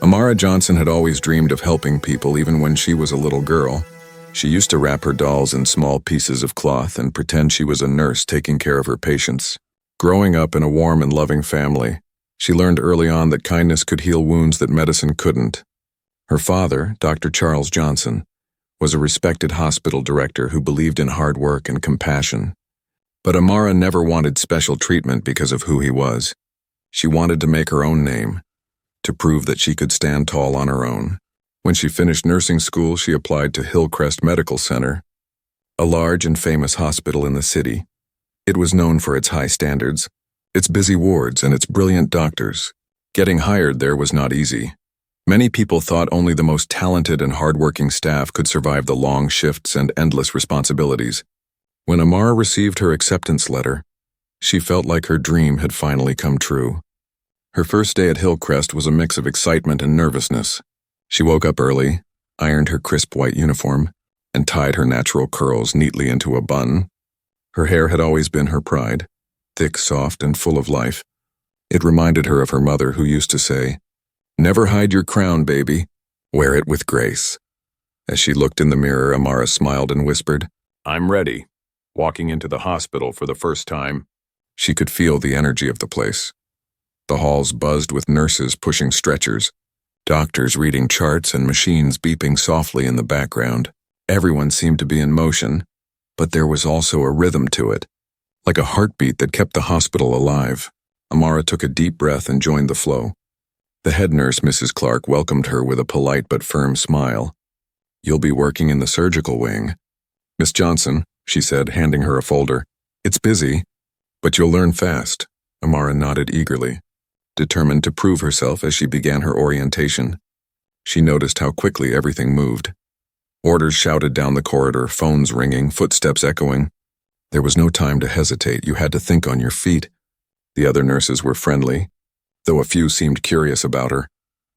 Amara Johnson had always dreamed of helping people even when she was a little girl. She used to wrap her dolls in small pieces of cloth and pretend she was a nurse taking care of her patients. Growing up in a warm and loving family, she learned early on that kindness could heal wounds that medicine couldn't. Her father, Dr. Charles Johnson, was a respected hospital director who believed in hard work and compassion. But Amara never wanted special treatment because of who he was. She wanted to make her own name, to prove that she could stand tall on her own. When she finished nursing school, she applied to Hillcrest Medical Center, a large and famous hospital in the city. It was known for its high standards, its busy wards, and its brilliant doctors. Getting hired there was not easy. Many people thought only the most talented and hardworking staff could survive the long shifts and endless responsibilities. When Amara received her acceptance letter, she felt like her dream had finally come true. Her first day at Hillcrest was a mix of excitement and nervousness. She woke up early, ironed her crisp white uniform, and tied her natural curls neatly into a bun. Her hair had always been her pride, thick, soft, and full of life. It reminded her of her mother, who used to say, "Never hide your crown, baby. Wear it with grace." As she looked in the mirror, Amara smiled and whispered, "I'm ready." Walking into the hospital for the first time, she could feel the energy of the place. The halls buzzed with nurses pushing stretchers, doctors reading charts, and machines beeping softly in the background. Everyone seemed to be in motion, but there was also a rhythm to it, like a heartbeat that kept the hospital alive. Amara took a deep breath and joined the flow. The head nurse, Mrs. Clark, welcomed her with a polite but firm smile. "You'll be working in the surgical wing." "Miss Johnson," she said, handing her a folder. "It's busy, but you'll learn fast." Amara nodded eagerly, determined to prove herself as she began her orientation. She noticed how quickly everything moved. Orders shouted down the corridor, phones ringing, footsteps echoing. There was no time to hesitate. You had to think on your feet. The other nurses were friendly, though a few seemed curious about her.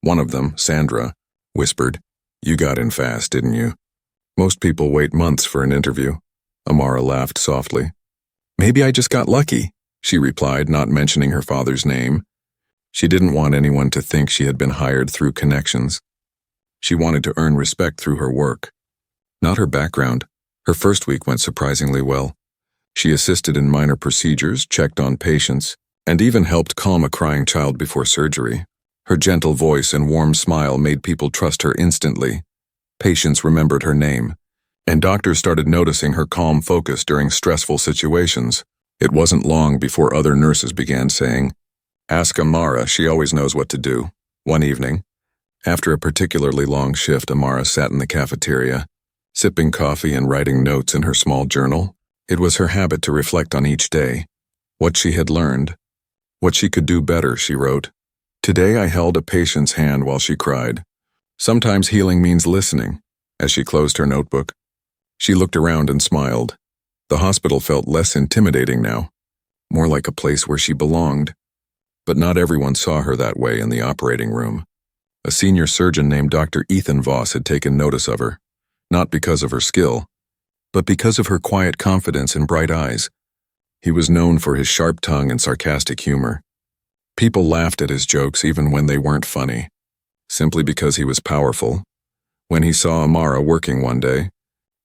One of them, Sandra, whispered, "You got in fast, didn't you?" "Most people wait months for an interview." Amara laughed softly. "Maybe I just got lucky," she replied, not mentioning her father's name. She didn't want anyone to think she had been hired through connections. She wanted to earn respect through her work, not her background. Her first week went surprisingly well. She assisted in minor procedures, checked on patients, and even helped calm a crying child before surgery. Her gentle voice and warm smile made people trust her instantly. Patients remembered her name, and doctors started noticing her calm focus during stressful situations. It wasn't long before other nurses began saying, "Ask Amara, she always knows what to do." One evening, after a particularly long shift, Amara sat in the cafeteria, sipping coffee and writing notes in her small journal. It was her habit to reflect on each day, what she had learned, what she could do better, she wrote. "Today I held a patient's hand while she cried. Sometimes healing means listening." As she closed her notebook, she looked around and smiled. The hospital felt less intimidating now, more like a place where she belonged. But not everyone saw her that way in the operating room. A senior surgeon named Dr. Ethan Voss had taken notice of her, not because of her skill, but because of her quiet confidence and bright eyes. He was known for his sharp tongue and sarcastic humor. People laughed at his jokes even when they weren't funny, simply because he was powerful. When he saw Amara working one day,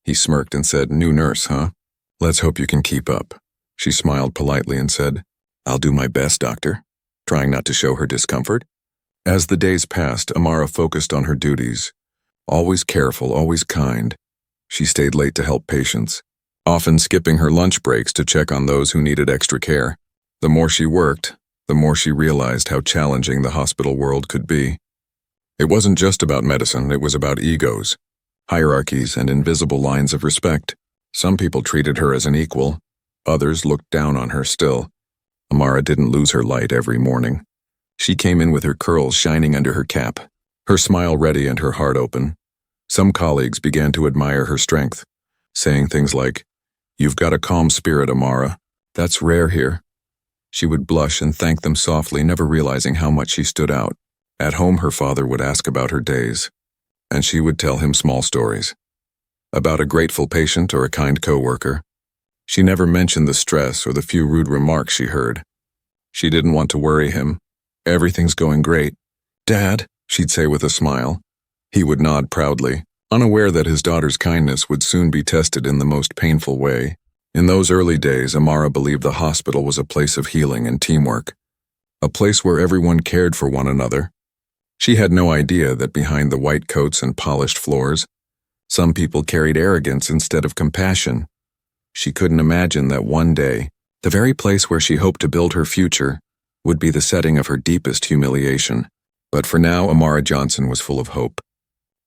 he smirked and said, "New nurse, huh? Let's hope you can keep up." She smiled politely and said, "I'll do my best, doctor," trying not to show her discomfort. As the days passed, Amara focused on her duties. Always careful, always kind. She stayed late to help patients, often skipping her lunch breaks to check on those who needed extra care. The more she worked, the more she realized how challenging the hospital world could be. It wasn't just about medicine, it was about egos, hierarchies, and invisible lines of respect. Some people treated her as an equal, others looked down on her still. Amara didn't lose her light every morning. She came in with her curls shining under her cap, her smile ready and her heart open. Some colleagues began to admire her strength, saying things like, "You've got a calm spirit, Amara. That's rare here." She would blush and thank them softly, never realizing how much she stood out. At home, her father would ask about her days, and she would tell him small stories, about a grateful patient or a kind coworker. She never mentioned the stress or the few rude remarks she heard. She didn't want to worry him. "Everything's going great. Dad," she'd say with a smile. He would nod proudly, unaware that his daughter's kindness would soon be tested in the most painful way. In those early days, Amara believed the hospital was a place of healing and teamwork, a place where everyone cared for one another. She had no idea that behind the white coats and polished floors, some people carried arrogance instead of compassion. She couldn't imagine that one day, the very place where she hoped to build her future would be the setting of her deepest humiliation. But for now, Amara Johnson was full of hope.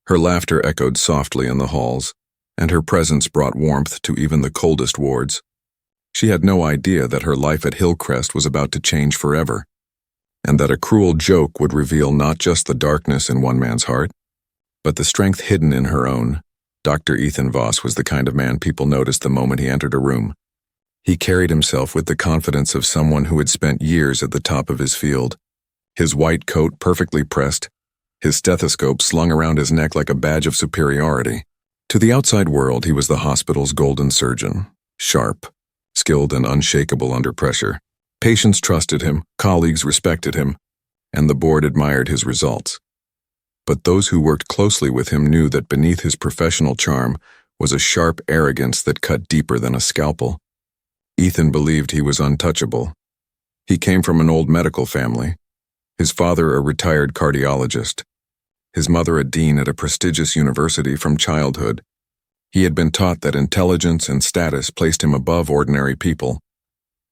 Her laughter echoed softly in the halls, and her presence brought warmth to even the coldest wards. She had no idea that her life at Hillcrest was about to change forever, and that a cruel joke would reveal not just the darkness in one man's heart, but the strength hidden in her own. Dr. Ethan Voss was the kind of man people noticed the moment he entered a room. He carried himself with the confidence of someone who had spent years at the top of his field. His white coat perfectly pressed, his stethoscope slung around his neck like a badge of superiority. To the outside world, he was the hospital's golden surgeon, sharp, skilled and unshakable under pressure. Patients trusted him, colleagues respected him, and the board admired his results. But those who worked closely with him knew that beneath his professional charm was a sharp arrogance that cut deeper than a scalpel. Ethan believed he was untouchable. He came from an old medical family, his father a retired cardiologist, his mother a dean at a prestigious university from childhood. He had been taught that intelligence and status placed him above ordinary people.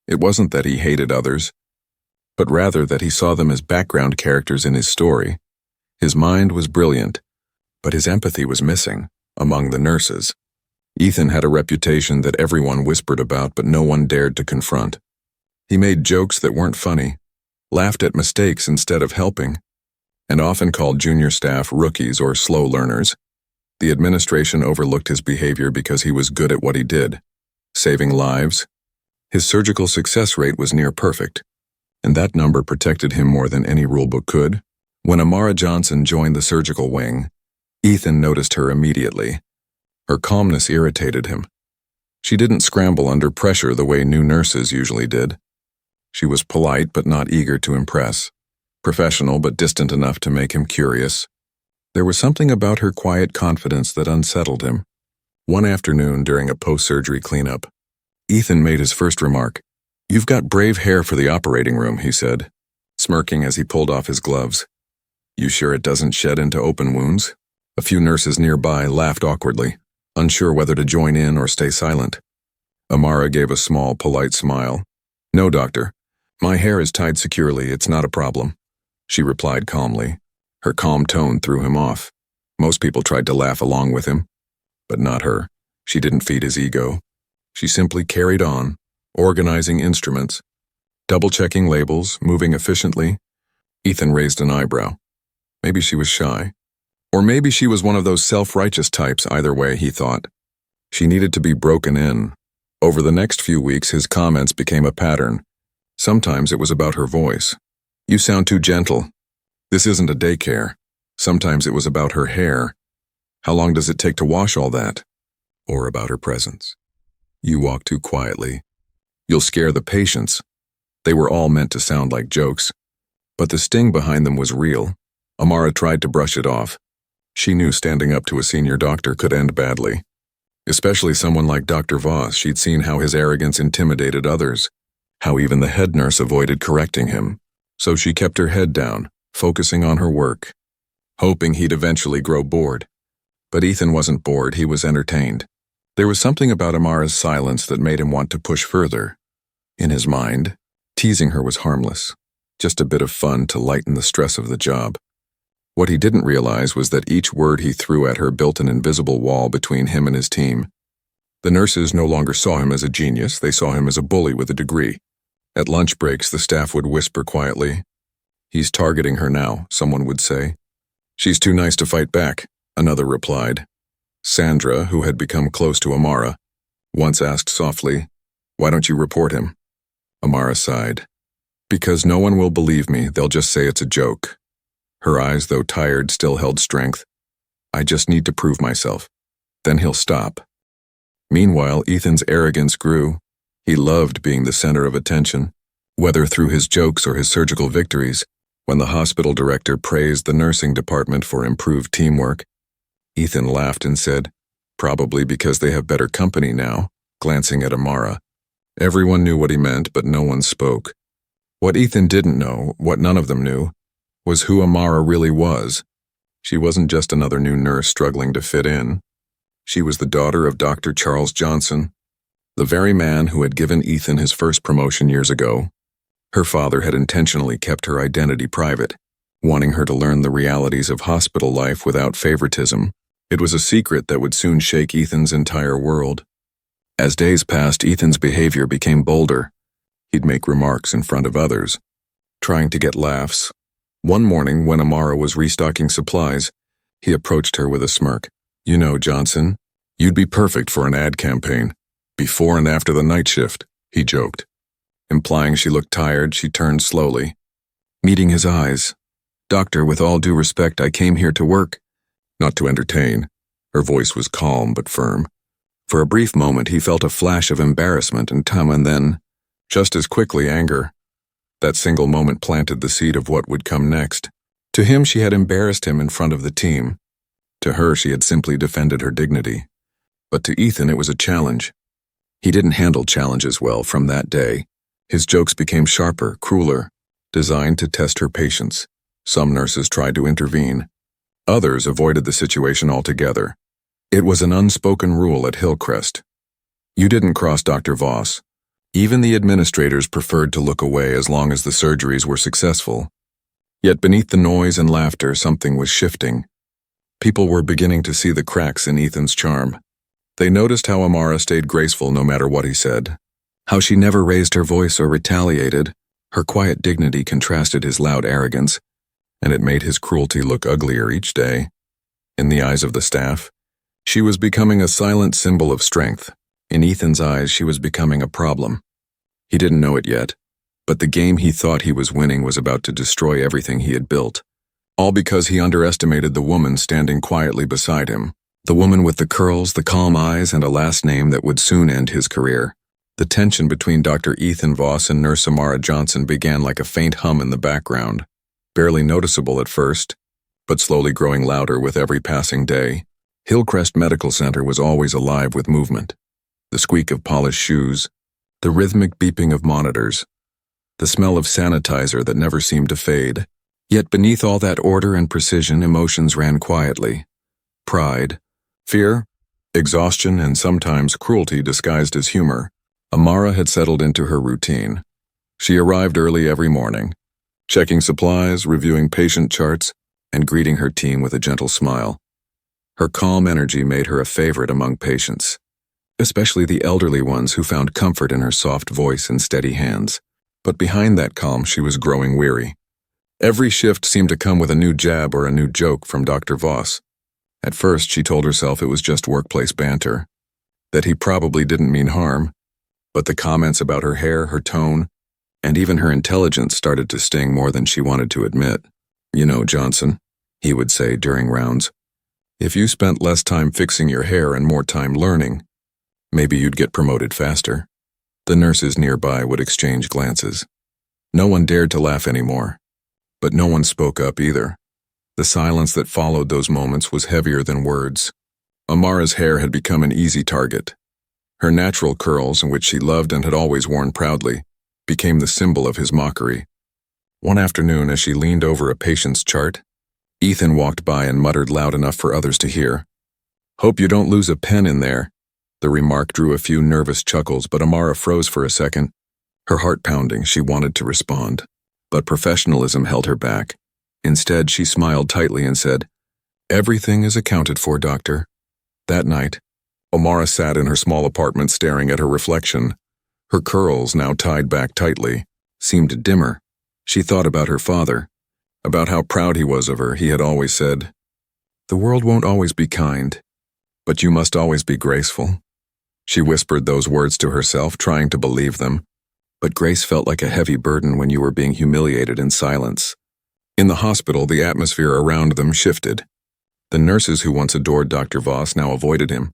It wasn't that he hated others, but rather that he saw them as background characters in his story. His mind was brilliant, but his empathy was missing among the nurses. Ethan had a reputation that everyone whispered about but no one dared to confront. He made jokes that weren't funny, laughed at mistakes instead of helping, and often called junior staff rookies or slow learners. The administration overlooked his behavior because he was good at what he did, saving lives. His surgical success rate was near perfect, and that number protected him more than any rulebook could. When Amara Johnson joined the surgical wing, Ethan noticed her immediately. Her calmness irritated him. She didn't scramble under pressure the way new nurses usually did. She was polite but not eager to impress, professional but distant enough to make him curious. There was something about her quiet confidence that unsettled him. One afternoon during a post-surgery cleanup, Ethan made his first remark. "You've got brave hair for the operating room," he said, smirking as he pulled off his gloves. "You sure it doesn't shed into open wounds?" A few nurses nearby laughed awkwardly, unsure whether to join in or stay silent. Amara gave a small, polite smile. "No, doctor. My hair is tied securely, it's not a problem," she replied calmly. Her calm tone threw him off. Most people tried to laugh along with him, but not her. She didn't feed his ego. She simply carried on, organizing instruments, double-checking labels, moving efficiently. Ethan raised an eyebrow. Maybe she was shy. Or maybe she was one of those self-righteous types. Either way, he thought. She needed to be broken in. Over the next few weeks, his comments became a pattern. Sometimes it was about her voice. "You sound too gentle. This isn't a daycare." Sometimes it was about her hair. "How long does it take to wash all that?" Or about her presence. "You walk too quietly. You'll scare the patients." They were all meant to sound like jokes, but the sting behind them was real. Amara tried to brush it off. She knew standing up to a senior doctor could end badly. Especially someone like Dr. Voss. She'd seen how his arrogance intimidated others, how even the head nurse avoided correcting him. So she kept her head down, focusing on her work, hoping he'd eventually grow bored. But Ethan wasn't bored, he was entertained. There was something about Amara's silence that made him want to push further. In his mind, teasing her was harmless, just a bit of fun to lighten the stress of the job. What he didn't realize was that each word he threw at her built an invisible wall between him and his team. The nurses no longer saw him as a genius, they saw him as a bully with a degree. At lunch breaks, the staff would whisper quietly. "He's targeting her now," someone would say. "She's too nice to fight back," another replied. Sandra, who had become close to Amara, once asked softly, "Why don't you report him?" Amara sighed. "Because no one will believe me, they'll just say it's a joke." Her eyes, though tired, still held strength. "I just need to prove myself. Then he'll stop." Meanwhile, Ethan's arrogance grew. He loved being the center of attention. Whether through his jokes or his surgical victories, When the hospital director praised the nursing department for improved teamwork, Ethan laughed and said, "Probably because they have better company now," glancing at Amara. Everyone knew what he meant, but no one spoke. What Ethan didn't know, what none of them knew, was who Amara really was. She wasn't just another new nurse struggling to fit in. She was the daughter of Dr. Charles Johnson, the very man who had given Ethan his first promotion years ago. Her father had intentionally kept her identity private, wanting her to learn the realities of hospital life without favoritism. It was a secret that would soon shake Ethan's entire world. As days passed, Ethan's behavior became bolder. He'd make remarks in front of others, trying to get laughs. One morning, when Amara was restocking supplies, he approached her with a smirk. "You know, Johnson, you'd be perfect for an ad campaign. Before and after the night shift," he joked. Implying she looked tired, she turned slowly. Meeting his eyes. "Doctor, with all due respect, I came here to work, not to entertain." Her voice was calm but firm. For a brief moment, he felt a flash of embarrassment and then, just as quickly, anger. That single moment planted the seed of what would come next. To him, she had embarrassed him in front of the team. To her, she had simply defended her dignity. But to Ethan, it was a challenge. He didn't handle challenges well from that day. His jokes became sharper, crueler, designed to test her patience. Some nurses tried to intervene. Others avoided the situation altogether. It was an unspoken rule at Hillcrest. You didn't cross Dr. Voss. Even the administrators preferred to look away as long as the surgeries were successful. Yet beneath the noise and laughter, something was shifting. People were beginning to see the cracks in Ethan's charm. They noticed how Amara stayed graceful no matter what he said, how she never raised her voice or retaliated. Her quiet dignity contrasted his loud arrogance, and it made his cruelty look uglier each day. In the eyes of the staff, she was becoming a silent symbol of strength. In Ethan's eyes, she was becoming a problem. He didn't know it yet, but the game he thought he was winning was about to destroy everything he had built. All because he underestimated the woman standing quietly beside him. The woman with the curls, the calm eyes, and a last name that would soon end his career. The tension between Dr. Ethan Voss and Nurse Amara Johnson began like a faint hum in the background, barely noticeable at first, but slowly growing louder with every passing day. Hillcrest Medical Center was always alive with movement. The squeak of polished shoes, the rhythmic beeping of monitors, the smell of sanitizer that never seemed to fade. Yet beneath all that order and precision, emotions ran quietly. Pride, fear, exhaustion, and sometimes cruelty disguised as humor. Amara had settled into her routine. She arrived early every morning, checking supplies, reviewing patient charts, and greeting her team with a gentle smile. Her calm energy made her a favorite among patients, especially the elderly ones who found comfort in her soft voice and steady hands. But behind that calm, she was growing weary. Every shift seemed to come with a new jab or a new joke from Dr. Voss. At first, she told herself it was just workplace banter, that he probably didn't mean harm, but the comments about her hair, her tone, and even her intelligence started to sting more than she wanted to admit. "You know, Johnson," he would say during rounds, "if you spent less time fixing your hair and more time learning, maybe you'd get promoted faster." The nurses nearby would exchange glances. No one dared to laugh anymore, but no one spoke up either. The silence that followed those moments was heavier than words. Amara's hair had become an easy target. Her natural curls, which she loved and had always worn proudly, became the symbol of his mockery. One afternoon, as she leaned over a patient's chart, Ethan walked by and muttered loud enough for others to hear, "Hope you don't lose a pen in there." The remark drew a few nervous chuckles, but Amara froze for a second. Her heart pounding, she wanted to respond, but professionalism held her back. Instead, she smiled tightly and said, "Everything is accounted for, doctor." That night, Amara sat in her small apartment staring at her reflection. Her curls, now tied back tightly, seemed dimmer. She thought about her father, about how proud he was of her. He had always said, "The world won't always be kind, but you must always be graceful." She whispered those words to herself, trying to believe them, but grace felt like a heavy burden when you were being humiliated in silence. In the hospital, the atmosphere around them shifted. The nurses who once adored Dr. Voss now avoided him.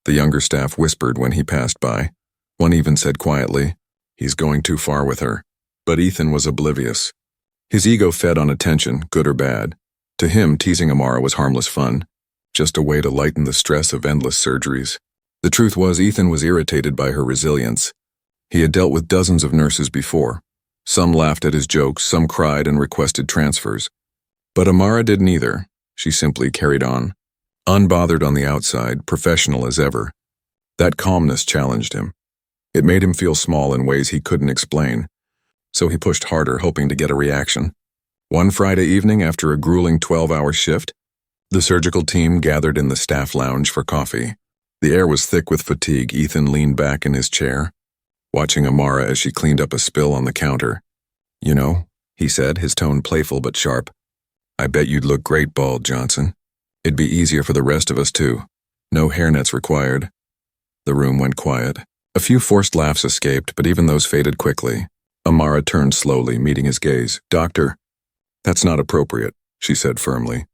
The younger staff whispered when he passed by. One even said quietly, "He's going too far with her." But Ethan was oblivious. His ego fed on attention, good or bad. To him, teasing Amara was harmless fun, just a way to lighten the stress of endless surgeries. The truth was, Ethan was irritated by her resilience. He had dealt with dozens of nurses before. Some laughed at his jokes, some cried and requested transfers. But Amara did neither. She simply carried on. Unbothered on the outside, professional as ever. That calmness challenged him. It made him feel small in ways he couldn't explain. So he pushed harder, hoping to get a reaction. One Friday evening, after a grueling 12-hour shift, the surgical team gathered in the staff lounge for coffee. The air was thick with fatigue. Ethan leaned back in his chair, watching Amara as she cleaned up a spill on the counter. "You know," he said, his tone playful but sharp, "I bet you'd look great bald, Johnson. It'd be easier for the rest of us, too. No hairnets required." The room went quiet. A few forced laughs escaped, but even those faded quickly. Amara turned slowly, meeting his gaze. "Doctor, that's not appropriate," she said firmly.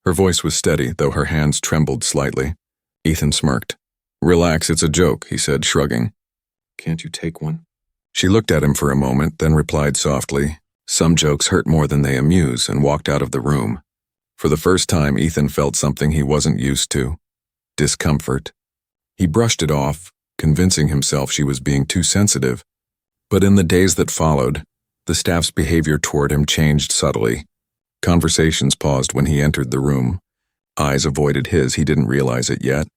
Her voice was steady, though her hands trembled slightly. Ethan smirked. "Relax, it's a joke," he said, shrugging. "Can't you take one?" She looked at him for a moment, then replied softly, "Some jokes hurt more than they amuse," and walked out of the room. For the first time, Ethan felt something he wasn't used to. Discomfort. He brushed it off, convincing himself she was being too sensitive. But in the days that followed, the staff's behavior toward him changed subtly. Conversations paused when he entered the room. Eyes avoided his, he didn't realize it yet.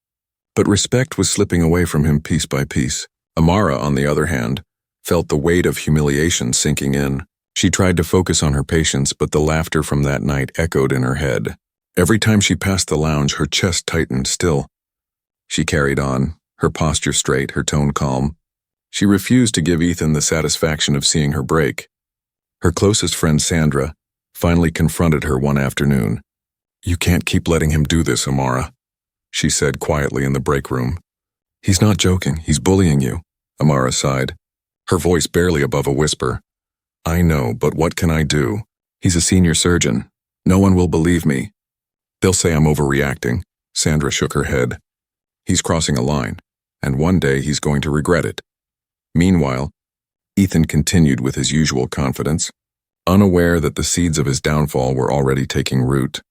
But respect was slipping away from him piece by piece. Amara, on the other hand, felt the weight of humiliation sinking in. She tried to focus on her patients, but the laughter from that night echoed in her head. Every time she passed the lounge, her chest tightened still. She carried on, her posture straight, her tone calm. She refused to give Ethan the satisfaction of seeing her break. Her closest friend, Sandra, finally confronted her one afternoon. "You can't keep letting him do this, Amara," she said quietly in the break room. "He's not joking, he's bullying you," Amara sighed, her voice barely above a whisper. "I know, but what can I do? He's a senior surgeon. No one will believe me. They'll say I'm overreacting." Sandra shook her head. "He's crossing a line, and one day he's going to regret it." Meanwhile, Ethan continued with his usual confidence, unaware that the seeds of his downfall were already taking root.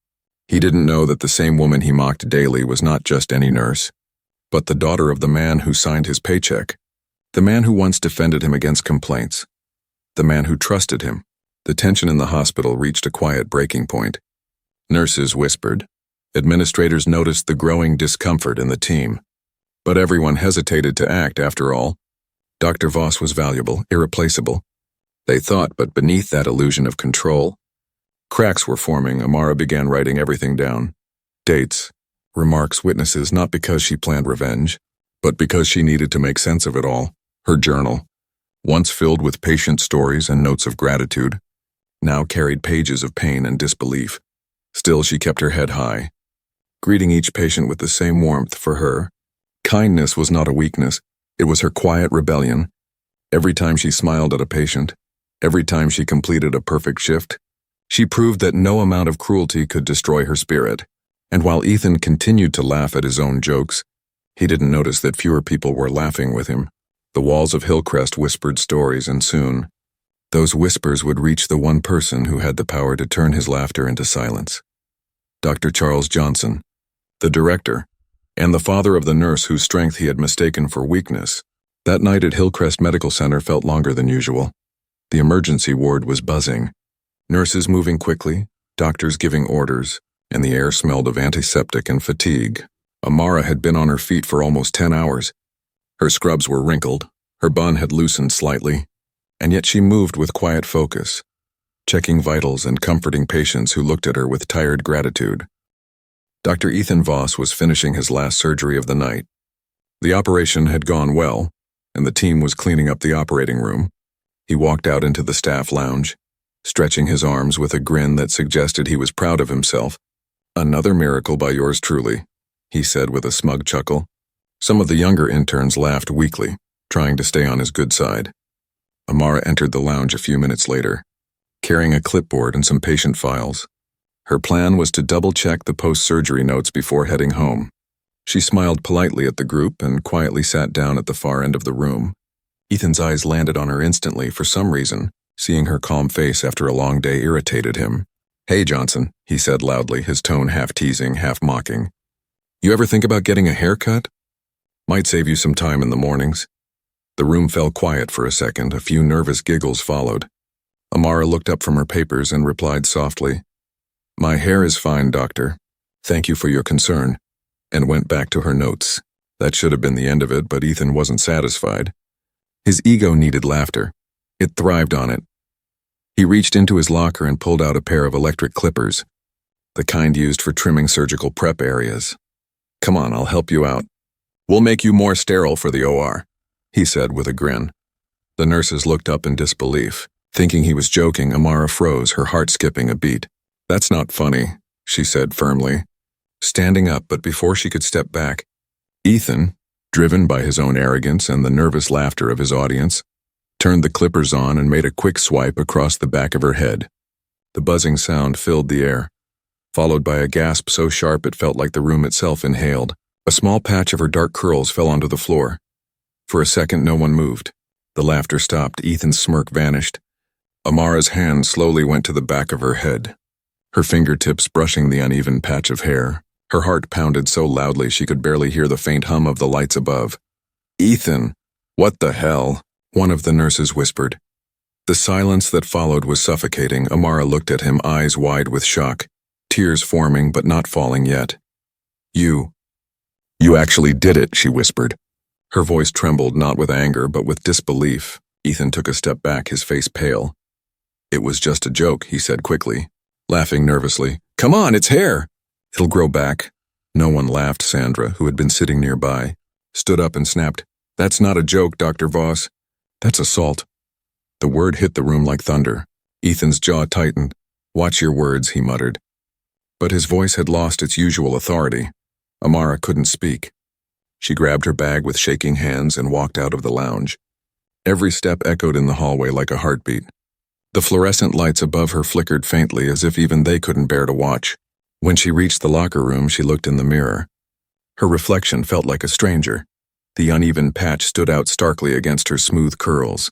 He didn't know that the same woman he mocked daily was not just any nurse, but the daughter of the man who signed his paycheck, the man who once defended him against complaints, the man who trusted him. The tension in the hospital reached a quiet breaking point. Nurses whispered. Administrators noticed the growing discomfort in the team. But everyone hesitated to act after all. Dr. Voss was valuable, irreplaceable. They thought, but beneath that illusion of control, cracks were forming. Amara began writing everything down. Dates, remarks, witnesses, not because she planned revenge, but because she needed to make sense of it all. Her journal, once filled with patient stories and notes of gratitude, now carried pages of pain and disbelief. Still, she kept her head high, greeting each patient with the same warmth. For her, kindness was not a weakness, it was her quiet rebellion. Every time she smiled at a patient, every time she completed a perfect shift, she proved that no amount of cruelty could destroy her spirit. And while Ethan continued to laugh at his own jokes, he didn't notice that fewer people were laughing with him. The walls of Hillcrest whispered stories, and soon, those whispers would reach the one person who had the power to turn his laughter into silence. Dr. Charles Johnson, the director, and the father of the nurse whose strength he had mistaken for weakness. That night at Hillcrest Medical Center felt longer than usual. The emergency ward was buzzing. Nurses moving quickly, doctors giving orders, and the air smelled of antiseptic and fatigue. Amara had been on her feet for almost 10 hours. Her scrubs were wrinkled, her bun had loosened slightly, and yet she moved with quiet focus, checking vitals and comforting patients who looked at her with tired gratitude. Dr. Ethan Voss was finishing his last surgery of the night. The operation had gone well, and the team was cleaning up the operating room. He walked out into the staff lounge, stretching his arms with a grin that suggested he was proud of himself. "Another miracle by yours truly," he said with a smug chuckle. Some of the younger interns laughed weakly, trying to stay on his good side. Amara entered the lounge a few minutes later, carrying a clipboard and some patient files. Her plan was to double-check the post-surgery notes before heading home. She smiled politely at the group and quietly sat down at the far end of the room. Ethan's eyes landed on her instantly for some reason, Seeing her calm face after a long day irritated him. "Hey, Johnson," he said loudly, his tone half teasing, half mocking. "You ever think about getting a haircut? Might save you some time in the mornings." The room fell quiet for a second. A few nervous giggles followed. Amara looked up from her papers and replied softly, "My hair is fine, doctor. Thank you for your concern," and went back to her notes. That should have been the end of it, but Ethan wasn't satisfied. His ego needed laughter. It thrived on it. He reached into his locker and pulled out a pair of electric clippers, the kind used for trimming surgical prep areas. "Come on, I'll help you out. We'll make you more sterile for the OR," he said with a grin. The nurses looked up in disbelief. Thinking he was joking, Amara froze, her heart skipping a beat. "That's not funny," she said firmly, standing up, but before she could step back, Ethan, driven by his own arrogance and the nervous laughter of his audience, turned the clippers on and made a quick swipe across the back of her head. The buzzing sound filled the air, followed by a gasp so sharp it felt like the room itself inhaled. A small patch of her dark curls fell onto the floor. For a second, no one moved. The laughter stopped. Ethan's smirk vanished. Amara's hand slowly went to the back of her head, her fingertips brushing the uneven patch of hair. Her heart pounded so loudly she could barely hear the faint hum of the lights above. "Ethan, what the hell?" one of the nurses whispered. The silence that followed was suffocating. Amara looked at him, eyes wide with shock, tears forming but not falling yet. You actually did it," she whispered. Her voice trembled not with anger but with disbelief. Ethan took a step back, his face pale. "It was just a joke," he said quickly, laughing nervously. "Come on, it's hair. It'll grow back." No one laughed. Sandra, who had been sitting nearby, stood up and snapped, "That's not a joke, Dr. Voss. That's assault." The word hit the room like thunder. Ethan's jaw tightened. "Watch your words," he muttered. But his voice had lost its usual authority. Amara couldn't speak. She grabbed her bag with shaking hands and walked out of the lounge. Every step echoed in the hallway like a heartbeat. The fluorescent lights above her flickered faintly as if even they couldn't bear to watch. When she reached the locker room, she looked in the mirror. Her reflection felt like a stranger. The uneven patch stood out starkly against her smooth curls.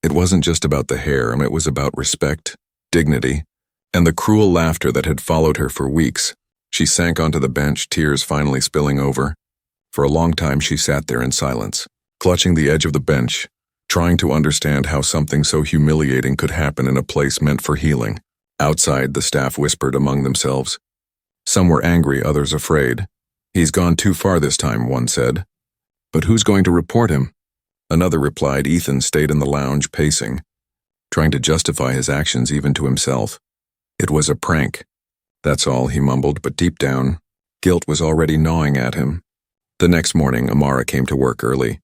It wasn't just about the hair, it was about respect, dignity, and the cruel laughter that had followed her for weeks. She sank onto the bench, tears finally spilling over. For a long time she sat there in silence, clutching the edge of the bench, trying to understand how something so humiliating could happen in a place meant for healing. Outside, the staff whispered among themselves. Some were angry, others afraid. "He's gone too far this time," one said. "But who's going to report him?" Another replied. Ethan stayed in the lounge, pacing, trying to justify his actions even to himself. It was a prank. That's all, he mumbled, but deep down, guilt was already gnawing at him. The next morning, Amara came to work early.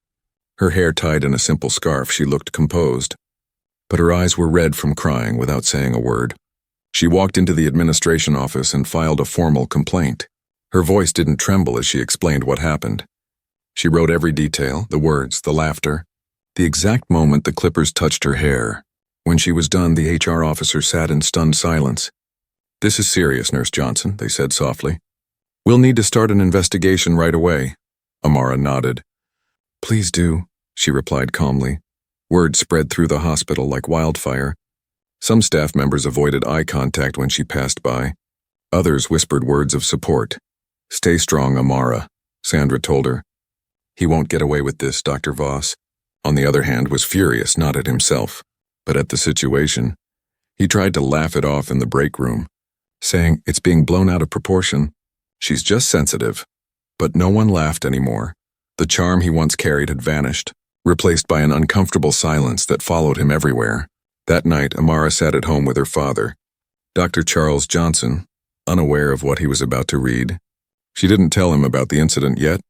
Her hair tied in a simple scarf, she looked composed, but her eyes were red from crying without saying a word. She walked into the administration office and filed a formal complaint. Her voice didn't tremble as she explained what happened. She wrote every detail, the words, the laughter, the exact moment the clippers touched her hair. When she was done, the HR officer sat in stunned silence. "This is serious, Nurse Johnson," they said softly. "We'll need to start an investigation right away." Amara nodded. "Please do," she replied calmly. Word spread through the hospital like wildfire. Some staff members avoided eye contact when she passed by. Others whispered words of support. "Stay strong, Amara," Sandra told her. "He won't get away with this," Dr. Voss, on the other hand, was furious not at himself, but at the situation. He tried to laugh it off in the break room, saying, "It's being blown out of proportion. She's just sensitive." But no one laughed anymore. The charm he once carried had vanished, replaced by an uncomfortable silence that followed him everywhere. That night, Amara sat at home with her father, Dr. Charles Johnson, unaware of what he was about to read. She didn't tell him about the incident yet.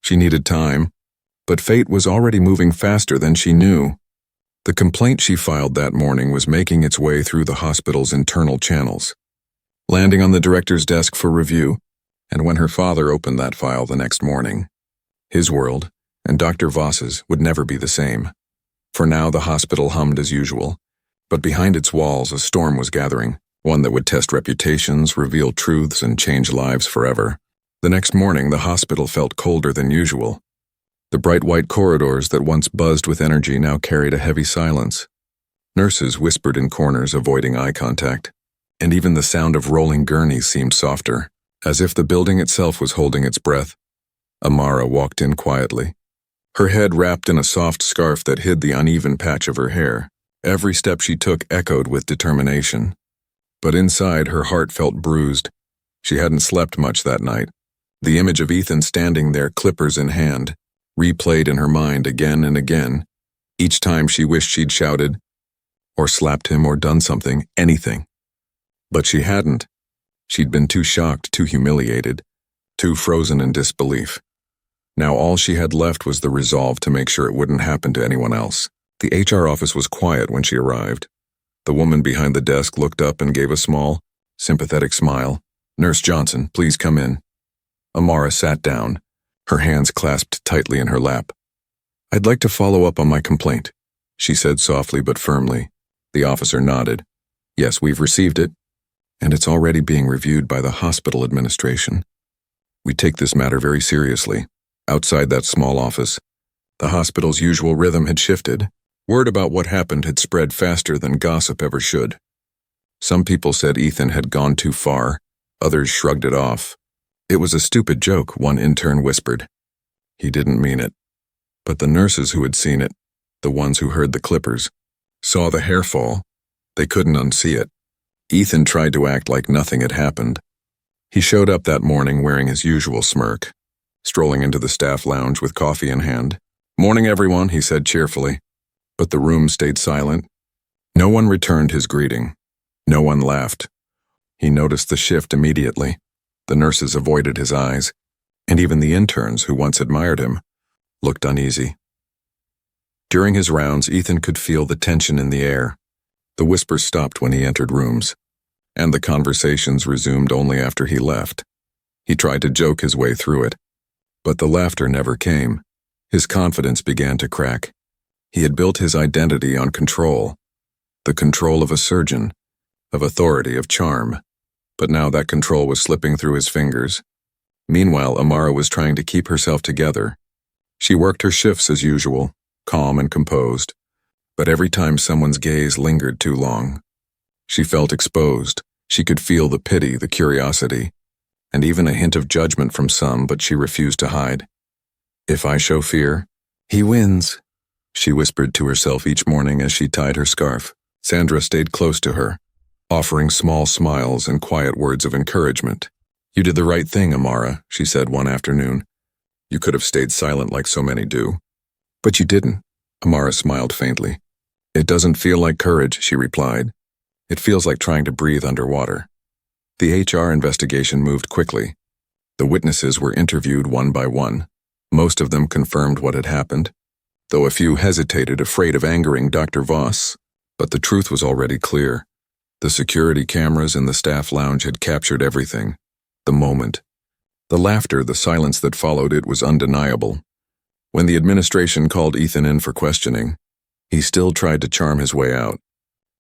She needed time. But fate was already moving faster than she knew. The complaint she filed that morning was making its way through the hospital's internal channels, landing on the director's desk for review. And when her father opened that file the next morning, his world, and Dr. Voss's, would never be the same. For now, the hospital hummed as usual, but behind its walls a storm was gathering, one that would test reputations, reveal truths, and change lives forever. The next morning, the hospital felt colder than usual. The bright white corridors that once buzzed with energy now carried a heavy silence. Nurses whispered in corners, avoiding eye contact, and even the sound of rolling gurneys seemed softer, as if the building itself was holding its breath. Amara walked in quietly, her head wrapped in a soft scarf that hid the uneven patch of her hair. Every step she took echoed with determination. But inside, her heart felt bruised. She hadn't slept much that night. The image of Ethan standing there, clippers in hand, replayed in her mind again and again. Each time she wished she'd shouted, or slapped him, or done something, anything. But she hadn't. She'd been too shocked, too humiliated, too frozen in disbelief. Now all she had left was the resolve to make sure it wouldn't happen to anyone else. The HR office was quiet when she arrived. The woman behind the desk looked up and gave a small, sympathetic smile. "Nurse Johnson, please come in." Amara sat down, her hands clasped tightly in her lap. "I'd like to follow up on my complaint," she said softly but firmly. The officer nodded. "Yes, we've received it, and it's already being reviewed by the hospital administration. We take this matter very seriously." Outside that small office, the hospital's usual rhythm had shifted. Word about what happened had spread faster than gossip ever should. Some people said Ethan had gone too far, others shrugged it off. It was a stupid joke, one intern whispered. He didn't mean it. But the nurses who had seen it, the ones who heard the clippers, saw the hair fall. They couldn't unsee it. Ethan tried to act like nothing had happened. He showed up that morning wearing his usual smirk, strolling into the staff lounge with coffee in hand. "Morning, everyone," he said cheerfully. But the room stayed silent. No one returned his greeting. No one laughed. He noticed the shift immediately. The nurses avoided his eyes, and even the interns who once admired him looked uneasy. During his rounds, Ethan could feel the tension in the air. The whispers stopped when he entered rooms, and the conversations resumed only after he left. He tried to joke his way through it, but the laughter never came. His confidence began to crack. He had built his identity on control, the control of a surgeon, of authority, of charm. But now that control was slipping through his fingers. Meanwhile, Amara was trying to keep herself together. She worked her shifts as usual, calm and composed, but every time someone's gaze lingered too long, she felt exposed. She could feel the pity, the curiosity, and even a hint of judgment from some, but she refused to hide. "If I show fear, he wins," she whispered to herself each morning as she tied her scarf. Sandra stayed close to her, offering small smiles and quiet words of encouragement. "You did the right thing, Amara," she said one afternoon. "You could have stayed silent like so many do." "But you didn't," Amara smiled faintly. "It doesn't feel like courage," she replied. "It feels like trying to breathe underwater." The HR investigation moved quickly. The witnesses were interviewed one by one. Most of them confirmed what had happened, though a few hesitated, afraid of angering Dr. Voss. But the truth was already clear. The security cameras in the staff lounge had captured everything. The moment. The laughter, the silence that followed it was undeniable. When the administration called Ethan in for questioning, he still tried to charm his way out.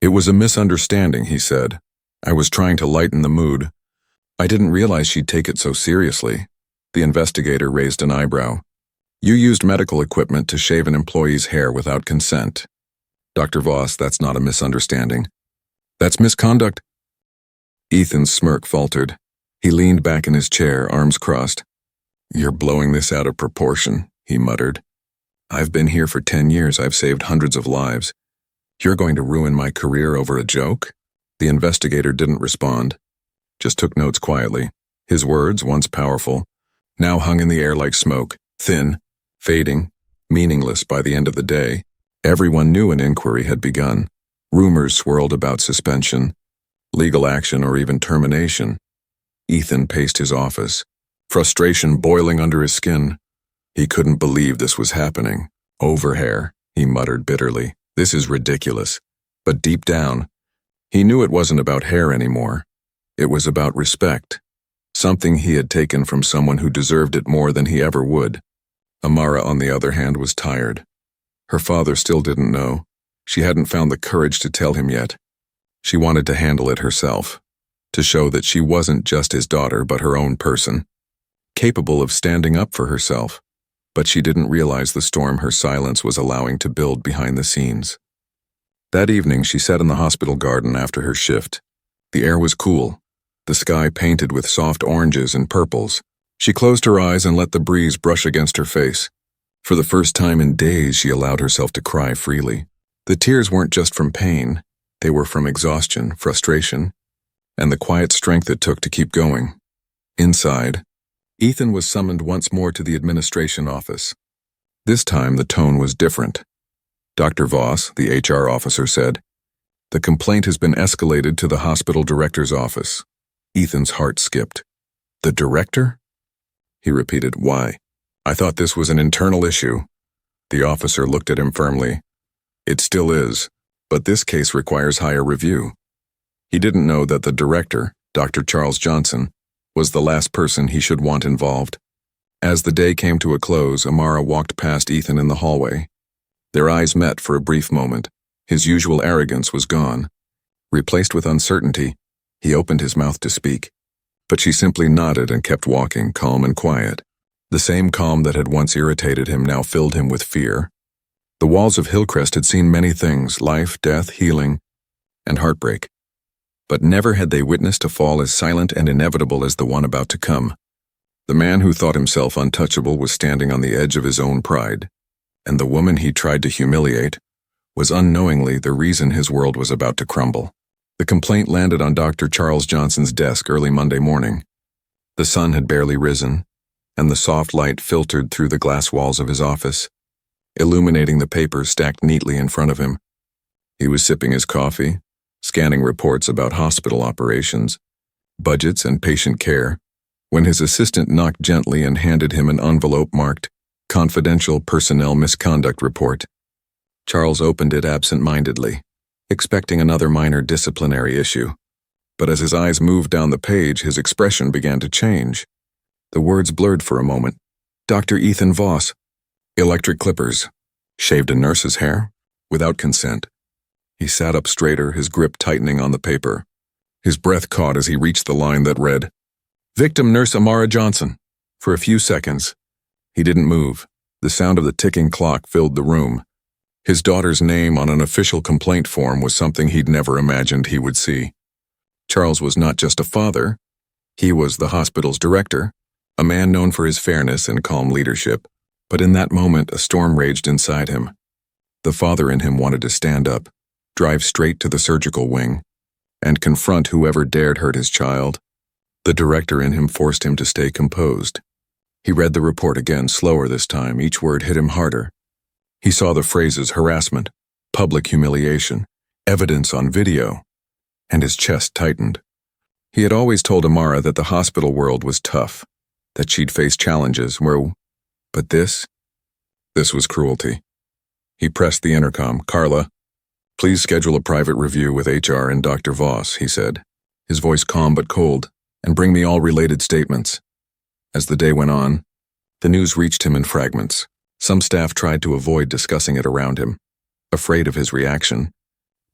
"It was a misunderstanding," he said. "I was trying to lighten the mood. I didn't realize she'd take it so seriously." The investigator raised an eyebrow. "You used medical equipment to shave an employee's hair without consent. Dr. Voss, that's not a misunderstanding. That's misconduct." Ethan's smirk faltered. He leaned back in his chair, arms crossed. "You're blowing this out of proportion," he muttered. "I've been here for 10 years. I've saved hundreds of lives. You're going to ruin my career over a joke?" The investigator didn't respond, just took notes quietly. His words, once powerful, now hung in the air like smoke, thin, fading, meaningless by the end of the day. Everyone knew an inquiry had begun. Rumors swirled about suspension, legal action, or even termination. Ethan paced his office, frustration boiling under his skin. He couldn't believe this was happening. "Over hair," he muttered bitterly. "This is ridiculous." But deep down, he knew it wasn't about hair anymore. It was about respect, something he had taken from someone who deserved it more than he ever would. Amara, on the other hand, was tired. Her father still didn't know. She hadn't found the courage to tell him yet. She wanted to handle it herself, to show that she wasn't just his daughter but her own person, capable of standing up for herself. But she didn't realize the storm her silence was allowing to build behind the scenes. That evening, she sat in the hospital garden after her shift. The air was cool, the sky painted with soft oranges and purples. She closed her eyes and let the breeze brush against her face. For the first time in days, she allowed herself to cry freely. The tears weren't just from pain. They were from exhaustion, frustration, and the quiet strength it took to keep going. Inside, Ethan was summoned once more to the administration office. This time, the tone was different. Dr. Voss, the HR officer, said, "The complaint has been escalated to the hospital director's office." Ethan's heart skipped. "The director?" He repeated, "Why? I thought this was an internal issue." The officer looked at him firmly. "It still is, but this case requires higher review." He didn't know that the director, Dr. Charles Johnson, was the last person he should want involved. As the day came to a close, Amara walked past Ethan in the hallway. Their eyes met for a brief moment. His usual arrogance was gone. Replaced with uncertainty, he opened his mouth to speak. But she simply nodded and kept walking, calm and quiet. The same calm that had once irritated him now filled him with fear. The walls of Hillcrest had seen many things: life, death, healing, and heartbreak. But never had they witnessed a fall as silent and inevitable as the one about to come. The man who thought himself untouchable was standing on the edge of his own pride, and the woman he tried to humiliate was unknowingly the reason his world was about to crumble. The complaint landed on Dr. Charles Johnson's desk early Monday morning. The sun had barely risen, and the soft light filtered through the glass walls of his office, illuminating the papers stacked neatly in front of him. He was sipping his coffee, scanning reports about hospital operations, budgets, and patient care, when his assistant knocked gently and handed him an envelope marked "Confidential Personnel Misconduct Report." Charles opened it absent-mindedly, expecting another minor disciplinary issue. But as his eyes moved down the page, his expression began to change. The words blurred for a moment. "Dr. Ethan Voss. Electric clippers. Shaved a nurse's hair? Without consent." He sat up straighter, his grip tightening on the paper. His breath caught as he reached the line that read, "Victim Nurse Amara Johnson." For a few seconds, he didn't move. The sound of the ticking clock filled the room. His daughter's name on an official complaint form was something he'd never imagined he would see. Charles was not just a father. He was the hospital's director, a man known for his fairness and calm leadership. But in that moment, a storm raged inside him. The father in him wanted to stand up, drive straight to the surgical wing, and confront whoever dared hurt his child. The director in him forced him to stay composed. He read the report again, slower this time. Each word hit him harder. He saw the phrases harassment, public humiliation, evidence on video, and his chest tightened. He had always told Amara that the hospital world was tough, that she'd face challenges but this was cruelty. He pressed the intercom. "Carla, please schedule a private review with HR and Dr. Voss," he said, his voice calm but cold, "and bring me all related statements." As the day went on, the news reached him in fragments. Some staff tried to avoid discussing it around him, afraid of his reaction,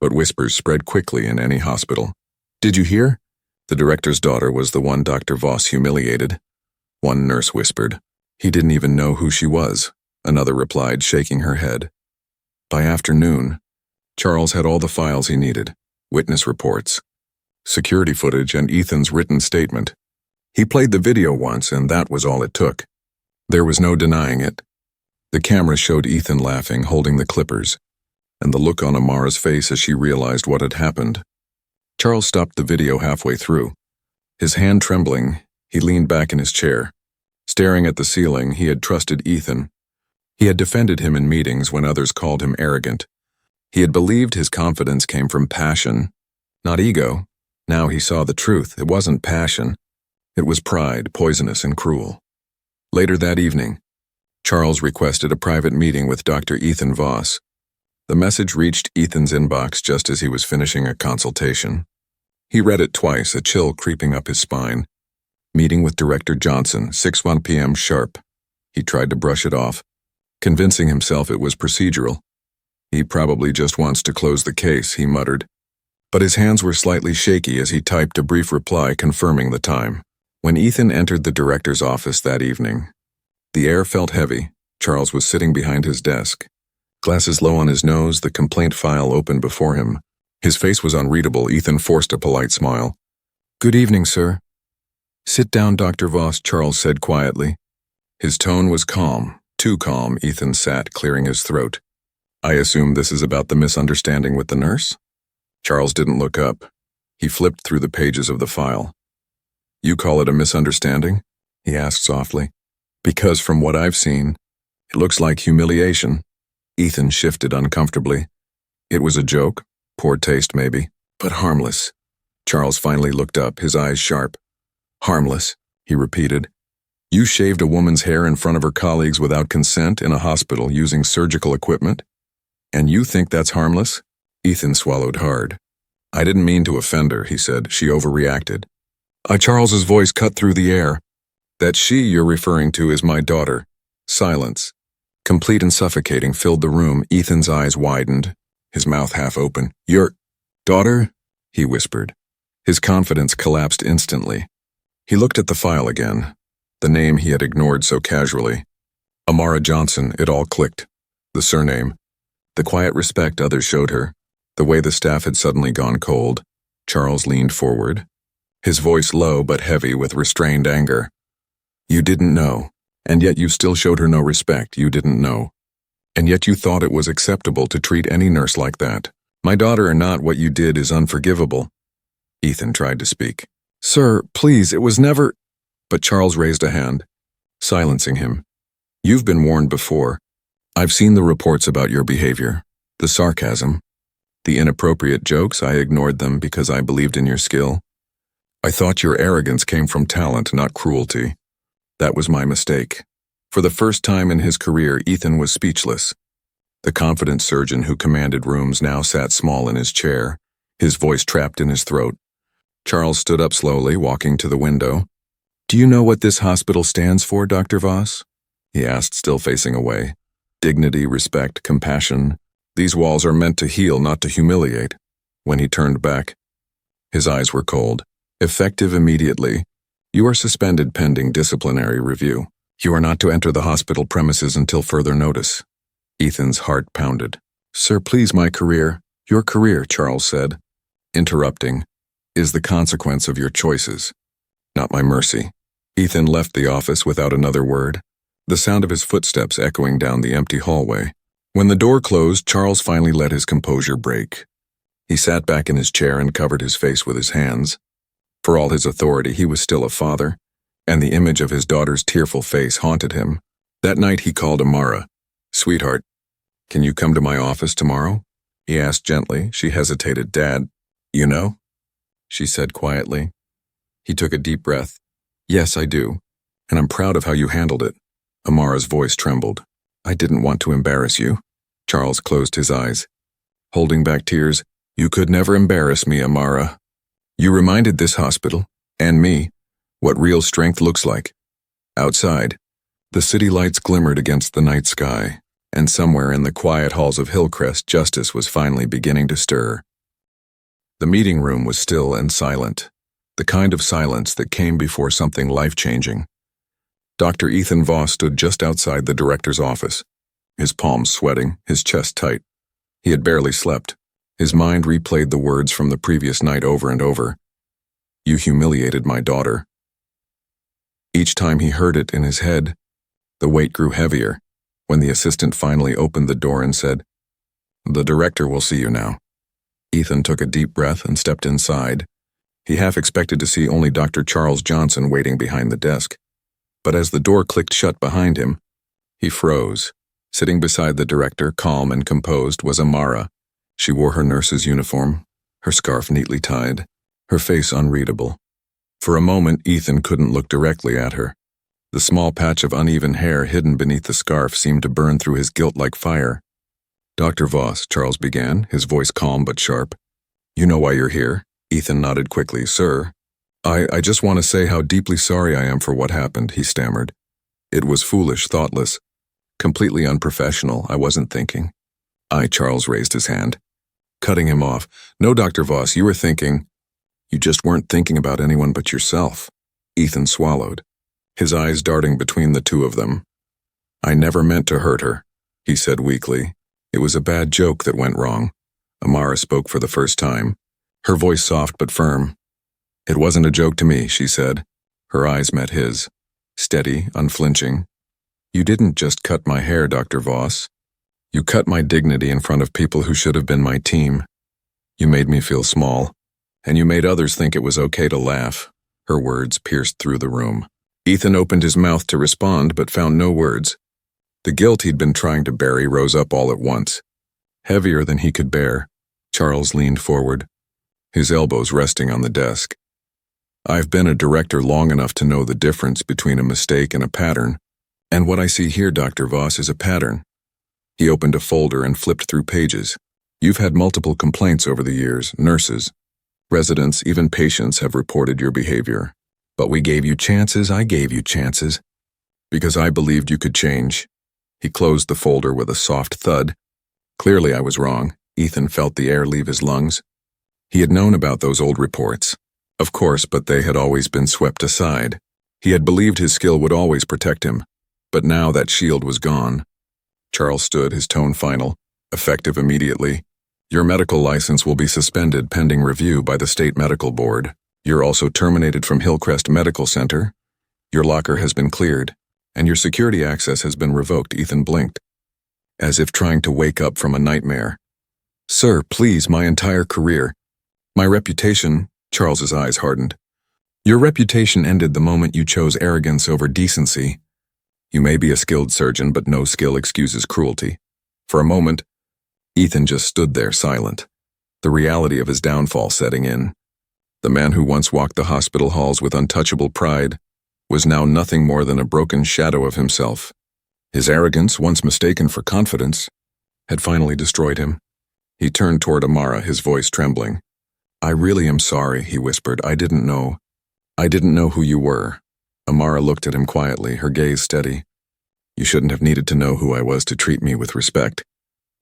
but whispers spread quickly in any hospital. "Did you hear? The director's daughter was the one Dr. Voss humiliated," one nurse whispered. "He didn't even know who she was," another replied, shaking her head. By afternoon, Charles had all the files he needed: witness reports, security footage, and Ethan's written statement. He played the video once, and that was all it took. There was no denying it. The camera showed Ethan laughing, holding the clippers, and the look on Amara's face as she realized what had happened. Charles stopped the video halfway through. His hand trembling, he leaned back in his chair. Staring at the ceiling, he had trusted Ethan. He had defended him in meetings when others called him arrogant. He had believed his confidence came from passion, not ego. Now he saw the truth. It wasn't passion. It was pride, poisonous and cruel. Later that evening, Charles requested a private meeting with Dr. Ethan Voss. The message reached Ethan's inbox just as he was finishing a consultation. He read it twice, a chill creeping up his spine. Meeting with Director Johnson, 6:01 p.m. sharp. He tried to brush it off, convincing himself it was procedural. "He probably just wants to close the case," he muttered. But his hands were slightly shaky as he typed a brief reply confirming the time. When Ethan entered the director's office that evening, the air felt heavy. Charles was sitting behind his desk, Glasses low on his nose, the complaint file open before him. His face was unreadable. Ethan forced a polite smile. "Good evening, sir." "Sit down, Dr. Voss," Charles said quietly. His tone was calm, too calm. Ethan sat, clearing his throat. "I assume this is about the misunderstanding with the nurse?" Charles didn't look up. He flipped through the pages of the file. "You call it a misunderstanding?" he asked softly. "Because from what I've seen, it looks like humiliation." Ethan shifted uncomfortably. It was a joke, poor taste maybe, but harmless. Charles finally looked up, his eyes sharp. "Harmless," he repeated. "You shaved a woman's hair in front of her colleagues without consent in a hospital using surgical equipment? And you think that's harmless?" Ethan swallowed hard. "I didn't mean to offend her," he said. "She overreacted." Charles's voice cut through the air. "That she you're referring to is my daughter." Silence, complete and suffocating, filled the room. Ethan's eyes widened, his mouth half open. "Your daughter?" he whispered. His confidence collapsed instantly. He looked at the file again, the name he had ignored so casually. Amara Johnson, it all clicked. The surname, the quiet respect others showed her, the way the staff had suddenly gone cold. Charles leaned forward, his voice low but heavy with restrained anger. "You didn't know, and yet you still showed her no respect. You didn't know. And yet you thought it was acceptable to treat any nurse like that. My daughter or not, what you did is unforgivable." Ethan tried to speak. "Sir, please, it was never—" But Charles raised a hand, silencing him. "You've been warned before. I've seen the reports about your behavior, the sarcasm, the inappropriate jokes. I ignored them because I believed in your skill. I thought your arrogance came from talent, not cruelty. That was my mistake." For the first time in his career, Ethan was speechless. The confident surgeon who commanded rooms now sat small in his chair, his voice trapped in his throat. Charles stood up slowly, walking to the window. "Do you know what this hospital stands for, Dr. Voss?" he asked, still facing away. "Dignity, respect, compassion. These walls are meant to heal, not to humiliate." When he turned back, his eyes were cold. "Effective immediately. You are suspended pending disciplinary review. You are not to enter the hospital premises until further notice." Ethan's heart pounded. "Sir, please, my career." "Your career," Charles said, interrupting, "is the consequence of your choices, not my mercy." Ethan left the office without another word, the sound of his footsteps echoing down the empty hallway. When the door closed, Charles finally let his composure break. He sat back in his chair and covered his face with his hands. For all his authority, he was still a father, and the image of his daughter's tearful face haunted him. That night he called Amara. "Sweetheart, can you come to my office tomorrow?" he asked gently. She hesitated. "Dad, you know?" she said quietly. He took a deep breath. "Yes, I do, and I'm proud of how you handled it." Amara's voice trembled. "I didn't want to embarrass you." Charles closed his eyes, holding back tears. "You could never embarrass me, Amara. You reminded this hospital, and me, what real strength looks like." Outside, the city lights glimmered against the night sky, and somewhere in the quiet halls of Hillcrest, justice was finally beginning to stir. The meeting room was still and silent, the kind of silence that came before something life-changing. Dr. Ethan Voss stood just outside the director's office, his palms sweating, his chest tight. He had barely slept. His mind replayed the words from the previous night over and over. "You humiliated my daughter." Each time he heard it in his head, the weight grew heavier. When the assistant finally opened the door and said, "The director will see you now," Ethan took a deep breath and stepped inside. He half expected to see only Dr. Charles Johnson waiting behind the desk. But as the door clicked shut behind him, he froze. Sitting beside the director, calm and composed, was Amara. She wore her nurse's uniform, her scarf neatly tied, her face unreadable. For a moment, Ethan couldn't look directly at her. The small patch of uneven hair hidden beneath the scarf seemed to burn through his guilt like fire. "Dr. Voss," Charles began, his voice calm but sharp. "You know why you're here?" Ethan nodded quickly. "Sir, I just want to say how deeply sorry I am for what happened," he stammered. "It was foolish, thoughtless, completely unprofessional. I wasn't thinking." Charles raised his hand, cutting him off. "No, Dr. Voss, you were thinking. You just weren't thinking about anyone but yourself." Ethan swallowed, his eyes darting between the two of them. "I never meant to hurt her," he said weakly. It was a bad joke that went wrong. Amara spoke for the first time, her voice soft but firm. It wasn't a joke to me, she said. Her eyes met his, steady, unflinching. You didn't just cut my hair, Dr. Voss. You cut my dignity in front of people who should have been my team. You made me feel small, and you made others think it was okay to laugh. Her words pierced through the room. Ethan opened his mouth to respond but found no words. The guilt he'd been trying to bury rose up all at once. Heavier than he could bear, Charles leaned forward, his elbows resting on the desk. I've been a director long enough to know the difference between a mistake and a pattern, and what I see here, Dr. Voss, is a pattern. He opened a folder and flipped through pages. You've had multiple complaints over the years. Nurses, residents, even patients have reported your behavior. But we gave you chances, I gave you chances. Because I believed you could change. He closed the folder with a soft thud. Clearly I was wrong. Ethan felt the air leave his lungs. He had known about those old reports. Of course, but they had always been swept aside. He had believed his skill would always protect him. But now that shield was gone. Charles stood, his tone final, effective immediately. Your medical license will be suspended pending review by the State Medical Board. You're also terminated from Hillcrest Medical Center. Your locker has been cleared, and your security access has been revoked. Ethan blinked, as if trying to wake up from a nightmare. Sir, please, my entire career. My reputation, Charles's eyes hardened. Your reputation ended the moment you chose arrogance over decency. You may be a skilled surgeon, but no skill excuses cruelty. For a moment, Ethan just stood there silent, the reality of his downfall setting in. The man who once walked the hospital halls with untouchable pride was now nothing more than a broken shadow of himself. His arrogance, once mistaken for confidence, had finally destroyed him. He turned toward Amara, his voice trembling. I really am sorry, he whispered. I didn't know who you were. Amara looked at him quietly, her gaze steady. You shouldn't have needed to know who I was to treat me with respect.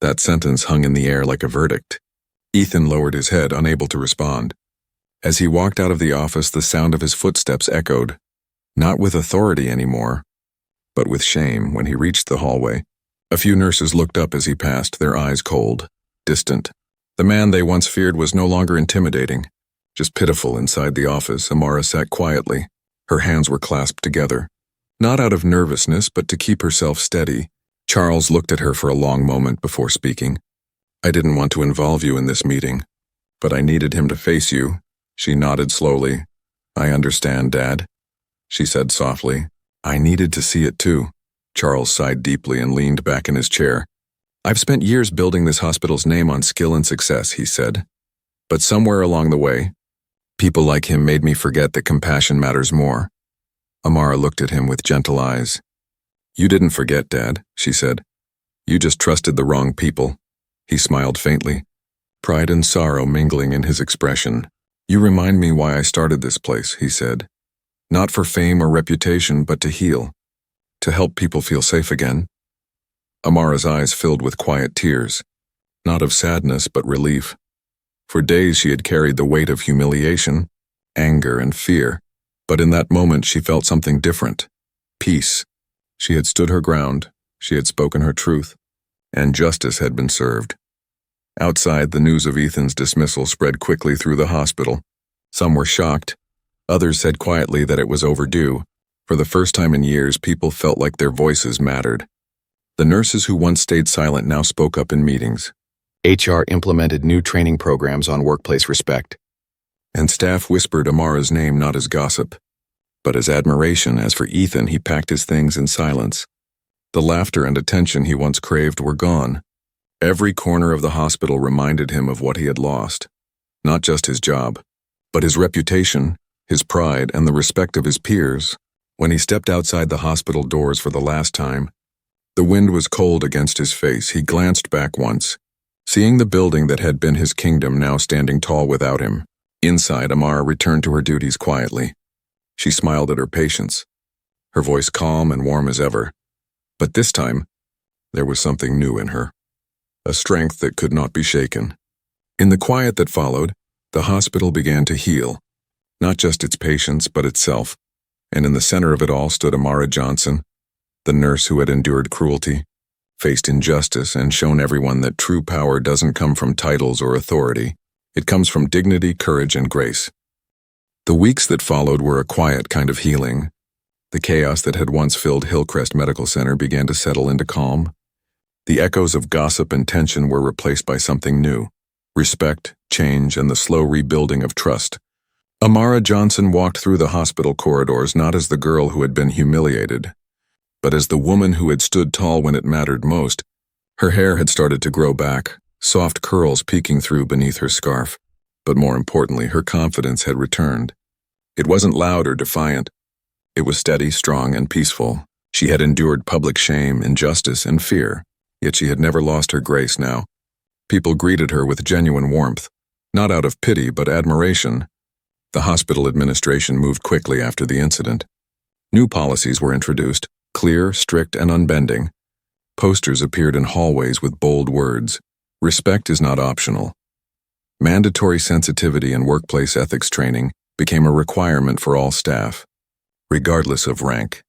That sentence hung in the air like a verdict. Ethan lowered his head, unable to respond. As he walked out of the office, the sound of his footsteps echoed, not with authority anymore, but with shame. When he reached the hallway, a few nurses looked up as he passed, their eyes cold, distant. The man they once feared was no longer intimidating, just pitiful. Inside the office, Amara sat quietly. Her hands were clasped together, not out of nervousness, but to keep herself steady. Charles looked at her for a long moment before speaking. I didn't want to involve you in this meeting, but I needed him to face you. She nodded slowly. I understand, Dad, she said softly. I needed to see it too. Charles sighed deeply and leaned back in his chair. I've spent years building this hospital's name on skill and success, he said. But somewhere along the way, people like him made me forget that compassion matters more. Amara looked at him with gentle eyes. You didn't forget, Dad, she said. You just trusted the wrong people. He smiled faintly, pride and sorrow mingling in his expression. You remind me why I started this place, he said. Not for fame or reputation, but to heal, to help people feel safe again. Amara's eyes filled with quiet tears, not of sadness but relief. For days she had carried the weight of humiliation, anger, and fear, but in that moment she felt something different. Peace. She had stood her ground, she had spoken her truth, and justice had been served. Outside, the news of Ethan's dismissal spread quickly through the hospital. Some were shocked. Others said quietly that it was overdue. For the first time in years, people felt like their voices mattered. The nurses who once stayed silent now spoke up in meetings. HR implemented new training programs on workplace respect. And staff whispered Amara's name not as gossip, but as admiration. As for Ethan, he packed his things in silence. The laughter and attention he once craved were gone. Every corner of the hospital reminded him of what he had lost. Not just his job, but his reputation, his pride, and the respect of his peers. When he stepped outside the hospital doors for the last time, the wind was cold against his face. He glanced back once, seeing the building that had been his kingdom now standing tall without him. Inside, Amara returned to her duties quietly. She smiled at her patients, her voice calm and warm as ever. But this time, there was something new in her, a strength that could not be shaken. In the quiet that followed, the hospital began to heal, not just its patients, but itself. And in the center of it all stood Amara Johnson, the nurse who had endured cruelty, faced injustice, and shown everyone that true power doesn't come from titles or authority. It comes from dignity, courage, and grace. The weeks that followed were a quiet kind of healing. The chaos that had once filled Hillcrest Medical Center began to settle into calm. The echoes of gossip and tension were replaced by something new: respect, change, and the slow rebuilding of trust. Amara Johnson walked through the hospital corridors not as the girl who had been humiliated, but as the woman who had stood tall when it mattered most. Her hair had started to grow back, soft curls peeking through beneath her scarf. But more importantly, her confidence had returned. It wasn't loud or defiant. It was steady, strong, and peaceful. She had endured public shame, injustice, and fear, yet she had never lost her grace now. People greeted her with genuine warmth, not out of pity but admiration. The hospital administration moved quickly after the incident. New policies were introduced, clear, strict, and unbending. Posters appeared in hallways with bold words: "Respect is not optional." Mandatory sensitivity and workplace ethics training became a requirement for all staff, regardless of rank.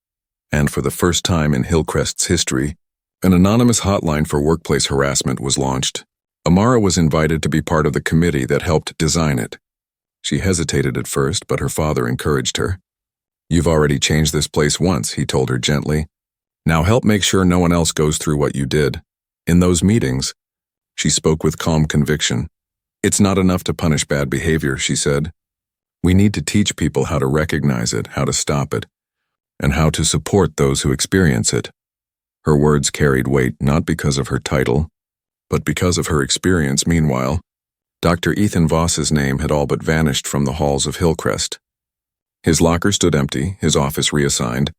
And for the first time in Hillcrest's history, an anonymous hotline for workplace harassment was launched. Amara was invited to be part of the committee that helped design it. She hesitated at first, but her father encouraged her. "You've already changed this place once," he told her gently. "Now help make sure no one else goes through what you did." In those meetings, she spoke with calm conviction. "It's not enough to punish bad behavior," she said. "We need to teach people how to recognize it, how to stop it, and how to support those who experience it." Her words carried weight not because of her title, but because of her experience. Meanwhile, Dr. Ethan Voss's name had all but vanished from the halls of Hillcrest. His locker stood empty, his office reassigned.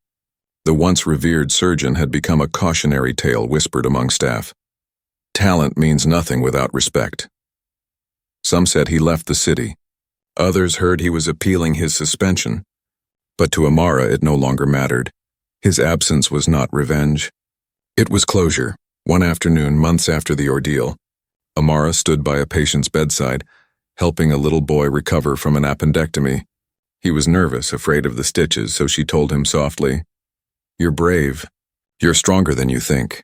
The once revered surgeon had become a cautionary tale whispered among staff. Talent means nothing without respect. Some said he left the city. Others heard he was appealing his suspension. But to Amara it no longer mattered. His absence was not revenge. It was closure. One afternoon, months after the ordeal, Amara stood by a patient's bedside, helping a little boy recover from an appendectomy. He was nervous, afraid of the stitches, so she told him softly, "You're brave. You're stronger than you think."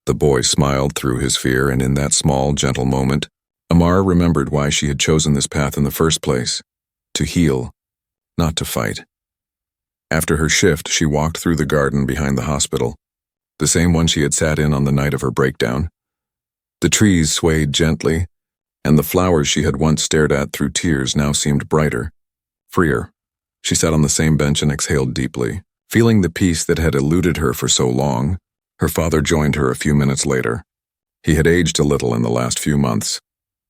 The boy smiled through his fear, and in that small, gentle moment, Amara remembered why she had chosen this path in the first place: to heal, not to fight. After her shift, she walked through the garden behind the hospital, the same one she had sat in on the night of her breakdown. The trees swayed gently, and the flowers she had once stared at through tears now seemed brighter, freer. She sat on the same bench and exhaled deeply, feeling the peace that had eluded her for so long. Her father joined her a few minutes later. He had aged a little in the last few months.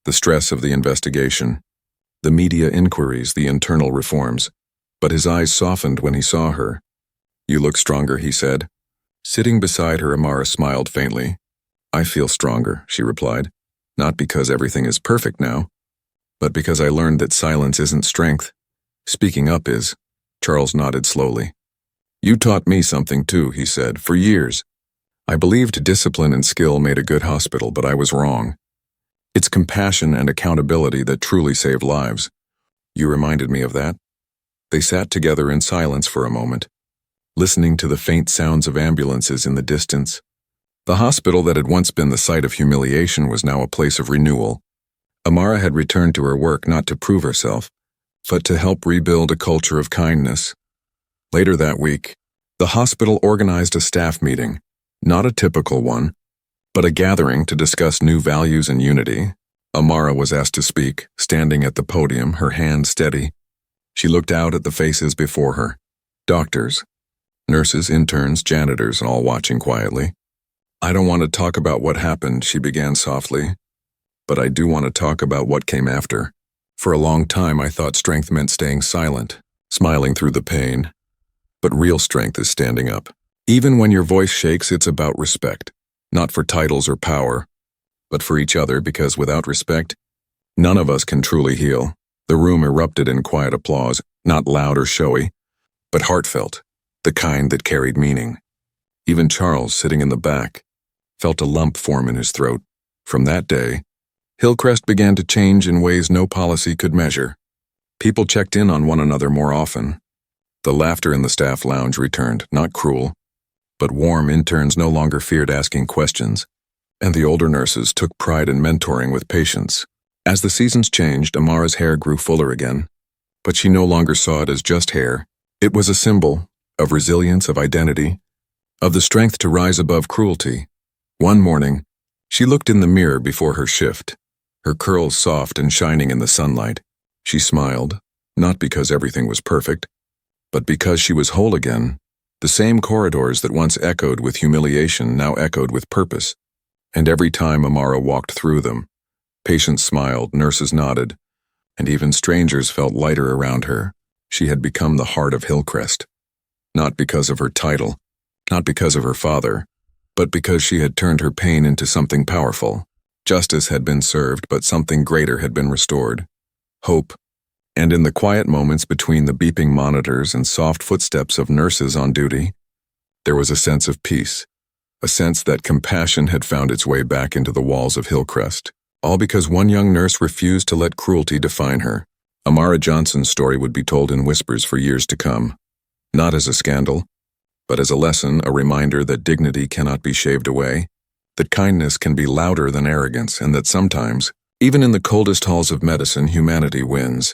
The stress of the investigation, the media inquiries, the internal reforms. But his eyes softened when he saw her. "You look stronger," he said. Sitting beside her, Amara smiled faintly. "I feel stronger," she replied. "Not because everything is perfect now, but because I learned that silence isn't strength. Speaking up is." Charles nodded slowly. "You taught me something too," he said. "For years, I believed discipline and skill made a good hospital, but I was wrong. It's compassion and accountability that truly save lives. You reminded me of that." They sat together in silence for a moment, listening to the faint sounds of ambulances in the distance. The hospital that had once been the site of humiliation was now a place of renewal. Amara had returned to her work not to prove herself, but to help rebuild a culture of kindness. Later that week, the hospital organized a staff meeting, not a typical one, but a gathering to discuss new values and unity. Amara was asked to speak, standing at the podium, her hand steady. She looked out at the faces before her. Doctors, nurses, interns, janitors, all watching quietly. "I don't want to talk about what happened," she began softly, "but I do want to talk about what came after. For a long time I thought strength meant staying silent, smiling through the pain. But real strength is standing up. Even when your voice shakes, it's about respect, not for titles or power, but for each other, because without respect, none of us can truly heal." The room erupted in quiet applause, not loud or showy, but heartfelt, the kind that carried meaning. Even Charles, sitting in the back, felt a lump form in his throat. From that day, Hillcrest began to change in ways no policy could measure. People checked in on one another more often. The laughter in the staff lounge returned, not cruel, But warm interns no longer feared asking questions, and the older nurses took pride in mentoring with patients. As the seasons changed, Amara's hair grew fuller again, but she no longer saw it as just hair. It was a symbol of resilience, of identity, of the strength to rise above cruelty. One morning, she looked in the mirror before her shift, her curls soft and shining in the sunlight. She smiled, not because everything was perfect, but because she was whole again. The same corridors that once echoed with humiliation now echoed with purpose. And every time Amara walked through them, patients smiled, nurses nodded, and even strangers felt lighter around her. She had become the heart of Hillcrest. Not because of her title, not because of her father, but because she had turned her pain into something powerful. Justice had been served, but something greater had been restored. Hope. And in the quiet moments between the beeping monitors and soft footsteps of nurses on duty, there was a sense of peace, a sense that compassion had found its way back into the walls of Hillcrest, all because one young nurse refused to let cruelty define her. Amara Johnson's story would be told in whispers for years to come, not as a scandal, but as a lesson, a reminder that dignity cannot be shaved away, that kindness can be louder than arrogance, and that sometimes, even in the coldest halls of medicine, humanity wins.